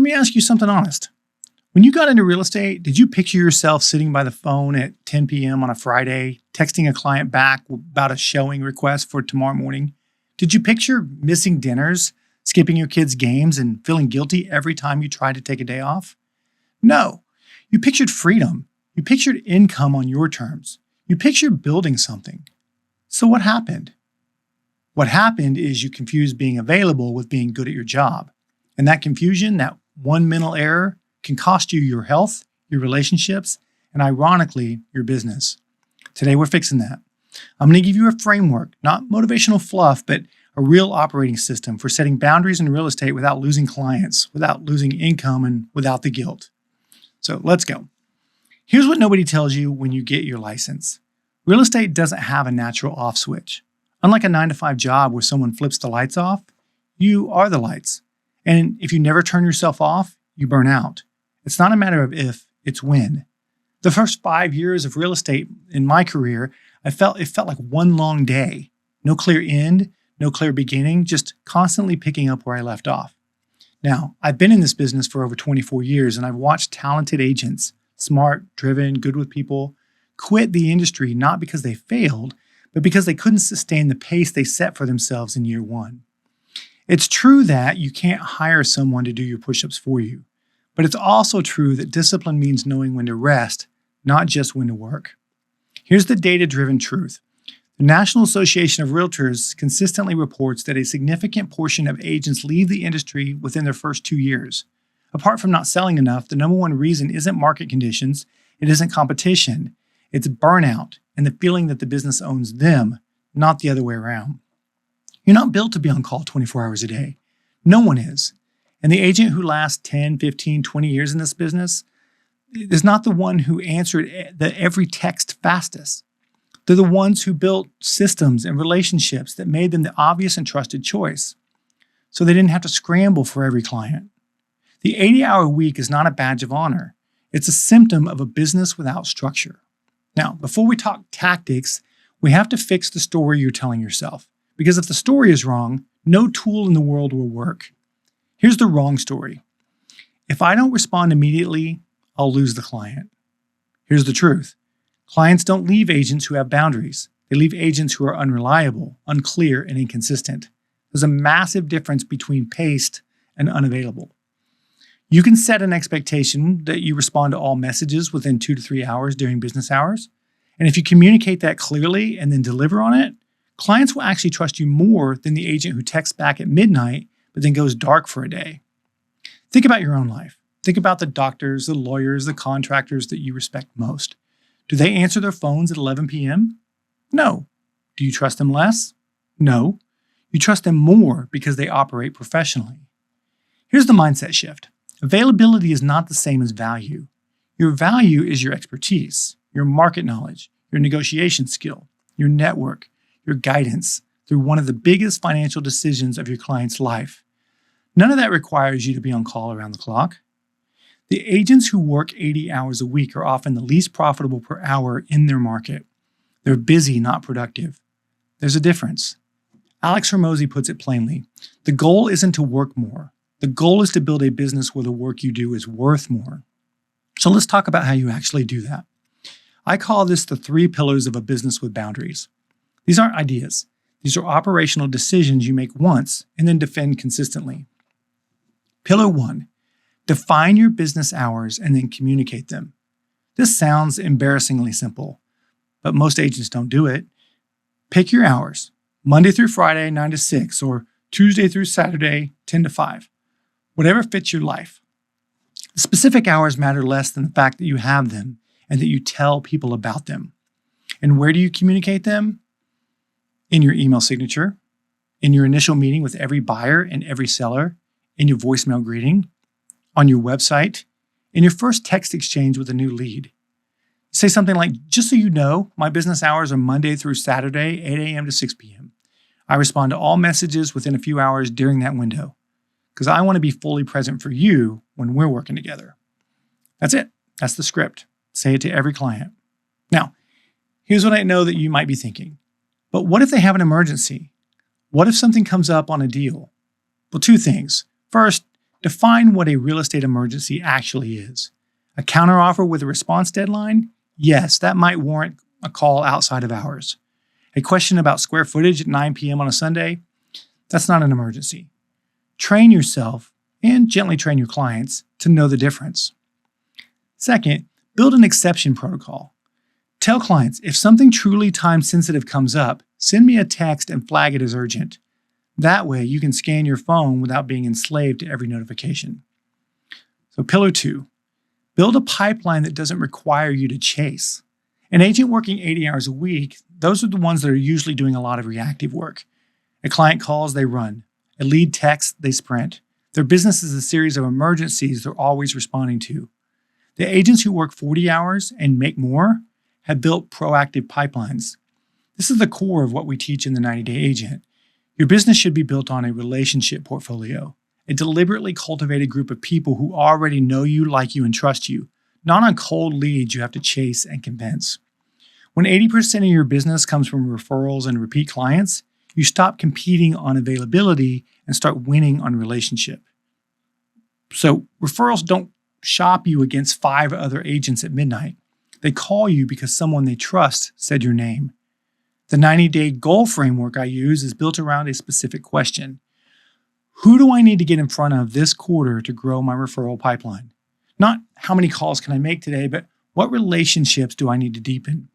me ask you something honest. When you got into real estate, did you picture yourself sitting by the phone at 10 p.m. on a Friday, texting a client back about a showing request for tomorrow morning? Did you picture missing dinners, skipping your kids' games, and feeling guilty every time you tried to take a day off? No. You pictured freedom. You pictured income on your terms. You pictured building something. So what happened? What happened is you confused being available with being good at your job. And that confusion, that one mental error, can cost you your health, your relationships, and ironically, your business. Today, we're fixing that. I'm going to give you a framework, not motivational fluff, but a real operating system for setting boundaries in real estate without losing clients, without losing income, and without the guilt. So let's go. Here's what nobody tells you when you get your license. Real estate doesn't have a natural off switch. Unlike a 9-to-5 job where someone flips the lights off, you are the lights. And if you never turn yourself off, you burn out. It's not a matter of if, it's when. The first 5 years of real estate in my career, it felt like one long day. No clear end, no clear beginning, just constantly picking up where I left off. Now, I've been in this business for over 24 years and I've watched talented agents, smart, driven, good with people, quit the industry not because they failed, but because they couldn't sustain the pace they set for themselves in year one. It's true that you can't hire someone to do your push-ups for you. But it's also true that discipline means knowing when to rest, not just when to work. Here's the data-driven truth. The National Association of Realtors consistently reports that a significant portion of agents leave the industry within their first 2 years. Apart from not selling enough, the number one reason isn't market conditions, it isn't competition, it's burnout and the feeling that the business owns them, not the other way around. You're not built to be on call 24 hours a day. No one is. And the agent who lasts 10, 15, 20 years in this business is not the one who answered every text fastest. They're the ones who built systems and relationships that made them the obvious and trusted choice. So they didn't have to scramble for every client. The 80-hour week is not a badge of honor. It's a symptom of a business without structure. Now, before we talk tactics, we have to fix the story you're telling yourself. Because if the story is wrong, no tool in the world will work. Here's the wrong story. If I don't respond immediately, I'll lose the client. Here's the truth. Clients don't leave agents who have boundaries. They leave agents who are unreliable, unclear, and inconsistent. There's a massive difference between paced and unavailable. You can set an expectation that you respond to all messages within 2 to 3 hours during business hours. And if you communicate that clearly and then deliver on it, clients will actually trust you more than the agent who texts back at midnight but then goes dark for a day. Think about your own life. Think about the doctors, the lawyers, the contractors that you respect most. Do they answer their phones at 11 p.m.? No. Do you trust them less? No. You trust them more because they operate professionally. Here's the mindset shift. Availability is not the same as value. Your value is your expertise, your market knowledge, your negotiation skill, your network, your guidance through one of the biggest financial decisions of your client's life. None of that requires you to be on call around the clock. The agents who work 80 hours a week are often the least profitable per hour in their market. They're busy, not productive. There's a difference. Alex Hormozi puts it plainly. The goal isn't to work more. The goal is to build a business where the work you do is worth more. So let's talk about how you actually do that. I call this the 3 pillars of a business with boundaries. These aren't ideas. These are operational decisions you make once and then defend consistently. Pillar 1, define your business hours and then communicate them. This sounds embarrassingly simple, but most agents don't do it. Pick your hours, Monday through Friday, 9 to 6, or Tuesday through Saturday, 10 to 5. Whatever fits your life. The specific hours matter less than the fact that you have them and that you tell people about them. And where do you communicate them? In your email signature, in your initial meeting with every buyer and every seller, in your voicemail greeting, on your website, in your first text exchange with a new lead. Say something like, just so you know, my business hours are Monday through Saturday, 8 a.m. to 6 p.m. I respond to all messages within a few hours during that window because I want to be fully present for you when we're working together. That's it. That's the script. Say it to every client. Now, here's what I know that you might be thinking. But what if they have an emergency? What if something comes up on a deal? Well, 2 things. First, define what a real estate emergency actually is. A counteroffer with a response deadline? Yes, that might warrant a call outside of hours. A question about square footage at 9 p.m. on a Sunday? That's not an emergency. Train yourself and gently train your clients to know the difference. Second, build an exception protocol. Tell clients, if something truly time-sensitive comes up, send me a text and flag it as urgent. That way, you can scan your phone without being enslaved to every notification. So pillar 2, build a pipeline that doesn't require you to chase. An agent working 80 hours a week, those are the ones that are usually doing a lot of reactive work. A client calls, they run. A lead texts, they sprint. Their business is a series of emergencies they're always responding to. The agents who work 40 hours and make more have built proactive pipelines. This is the core of what we teach in the 90-Day Agent. Your business should be built on a relationship portfolio, a deliberately cultivated group of people who already know you, like you, and trust you, not on cold leads you have to chase and convince. When 80% of your business comes from referrals and repeat clients, you stop competing on availability and start winning on relationship. So referrals don't shop you against 5 other agents at midnight. They call you because someone they trust said your name. The 90-day goal framework I use is built around a specific question. Who do I need to get in front of this quarter to grow my referral pipeline? Not how many calls can I make today, but what relationships do I need to deepen?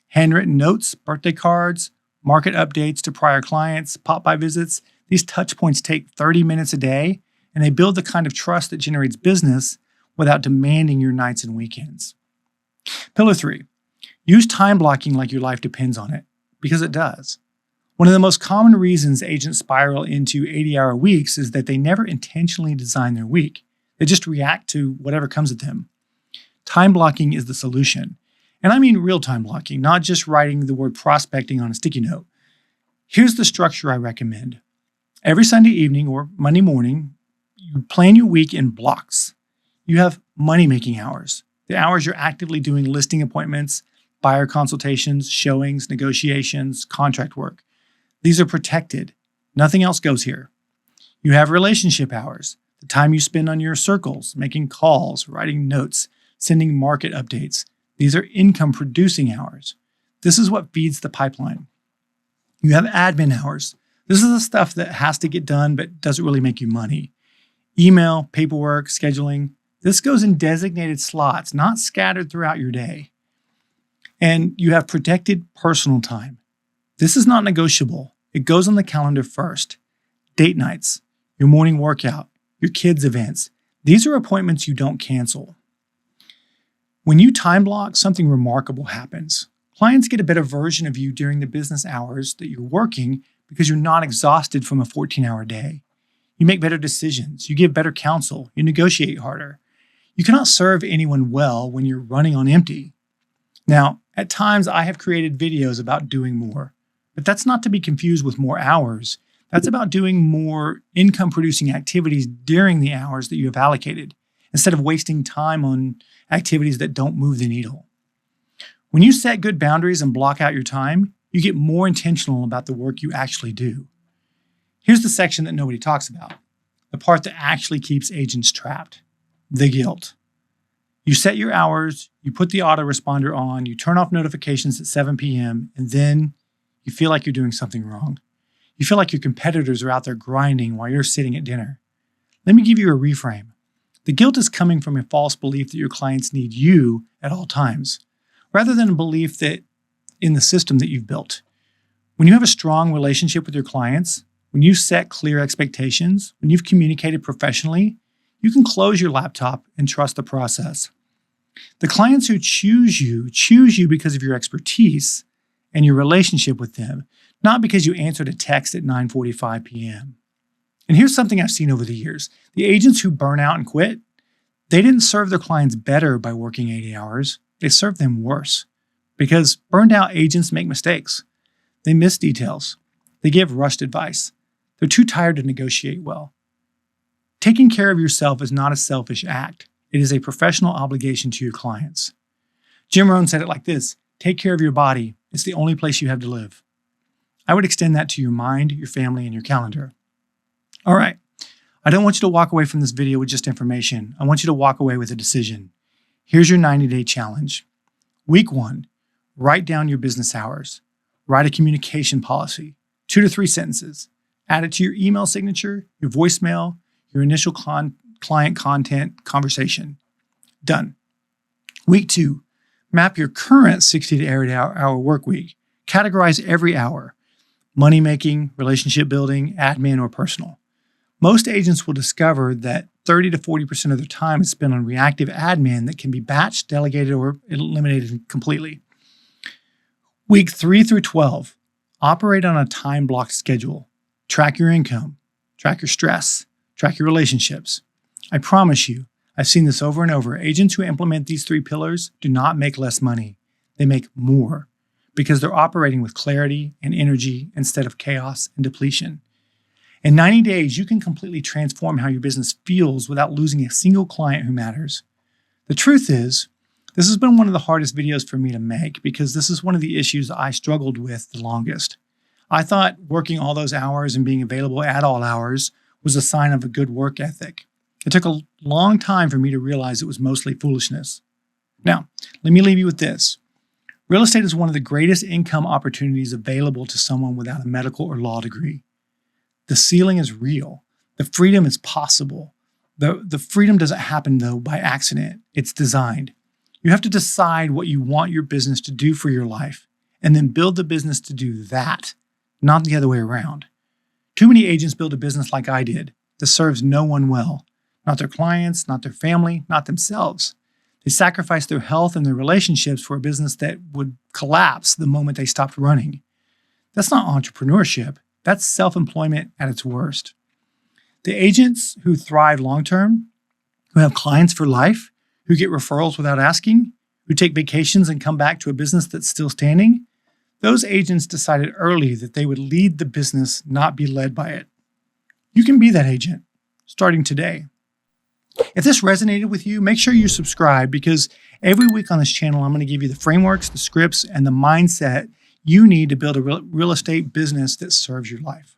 Handwritten notes, birthday cards, market updates to prior clients, pop-by visits, these touch points take 30 minutes a day, and they build the kind of trust that generates business without demanding your nights and weekends. Pillar 3, use time blocking like your life depends on it, because it does. One of the most common reasons agents spiral into 80-hour weeks is that they never intentionally design their week. They just react to whatever comes at them. Time blocking is the solution. And I mean real time blocking, not just writing the word prospecting on a sticky note. Here's the structure I recommend. Every Sunday evening or Monday morning, you plan your week in blocks. You have money-making hours, the hours you're actively doing listing appointments, buyer consultations, showings, negotiations, contract work. These are protected. Nothing else goes here. You have relationship hours, the time you spend on your circles, making calls, writing notes, sending market updates. These are income-producing hours. This is what feeds the pipeline. You have admin hours. This is the stuff that has to get done but doesn't really make you money. Email, paperwork, scheduling. This goes in designated slots, not scattered throughout your day. And you have protected personal time. This is not negotiable. It goes on the calendar first. Date nights, your morning workout, your kids' events. These are appointments you don't cancel. When you time block, something remarkable happens. Clients get a better version of you during the business hours that you're working because you're not exhausted from a 14-hour day. You make better decisions. You give better counsel. You negotiate harder. You cannot serve anyone well when you're running on empty. Now, at times I have created videos about doing more, but that's not to be confused with more hours. That's about doing more income-producing activities during the hours that you have allocated, instead of wasting time on activities that don't move the needle. When you set good boundaries and block out your time, you get more intentional about the work you actually do. Here's the section that nobody talks about, the part that actually keeps agents trapped, the guilt. You set your hours, you put the autoresponder on, you turn off notifications at 7 p.m., and then you feel like you're doing something wrong. You feel like your competitors are out there grinding while you're sitting at dinner. Let me give you a reframe. The guilt is coming from a false belief that your clients need you at all times, rather than a belief that in the system that you've built. When you have a strong relationship with your clients, when you set clear expectations, when you've communicated professionally, you can close your laptop and trust the process. The clients who choose you because of your expertise and your relationship with them, not because you answered a text at 9:45 p.m. And here's something I've seen over the years. The agents who burn out and quit, they didn't serve their clients better by working 80 hours. They served them worse. Because burned out agents make mistakes. They miss details. They give rushed advice. They're too tired to negotiate well. Taking care of yourself is not a selfish act. It is a professional obligation to your clients. Jim Rohn said it like this: take care of your body. It's the only place you have to live. I would extend that to your mind, your family, and your calendar. All right, I don't want you to walk away from this video with just information. I want you to walk away with a decision. Here's your 90-day challenge. Week 1, write down your business hours. Write a communication policy, 2 to 3 sentences. Add it to your email signature, your voicemail, your initial client content conversation. Done. Week 2, map your current 60 to 80 hour work week. Categorize every hour: money making, relationship building, admin, or personal. Most agents will discover that 30 to 40% of their time is spent on reactive admin that can be batched, delegated, or eliminated completely. Week 3 through 12, operate on a time-blocked schedule. Track your income, track your stress, track your relationships. I promise you, I've seen this over and over. Agents who implement these 3 pillars do not make less money. They make more because they're operating with clarity and energy instead of chaos and depletion. In 90 days, you can completely transform how your business feels without losing a single client who matters. The truth is, this has been one of the hardest videos for me to make because this is one of the issues I struggled with the longest. I thought working all those hours and being available at all hours was a sign of a good work ethic. It took a long time for me to realize it was mostly foolishness. Now, let me leave you with this. Real estate is one of the greatest income opportunities available to someone without a medical or law degree. The ceiling is real. The freedom is possible. The freedom doesn't happen, though, by accident. It's designed. You have to decide what you want your business to do for your life and then build the business to do that, not the other way around. Too many agents build a business like I did that serves no one well. Not their clients, not their family, not themselves. They sacrifice their health and their relationships for a business that would collapse the moment they stopped running. That's not entrepreneurship. That's self-employment at its worst. The agents who thrive long-term, who have clients for life, who get referrals without asking, who take vacations and come back to a business that's still standing, those agents decided early that they would lead the business, not be led by it. You can be that agent, starting today. If this resonated with you, make sure you subscribe because every week on this channel, I'm going to give you the frameworks, the scripts, and the mindset you need to build a real estate business that serves your life.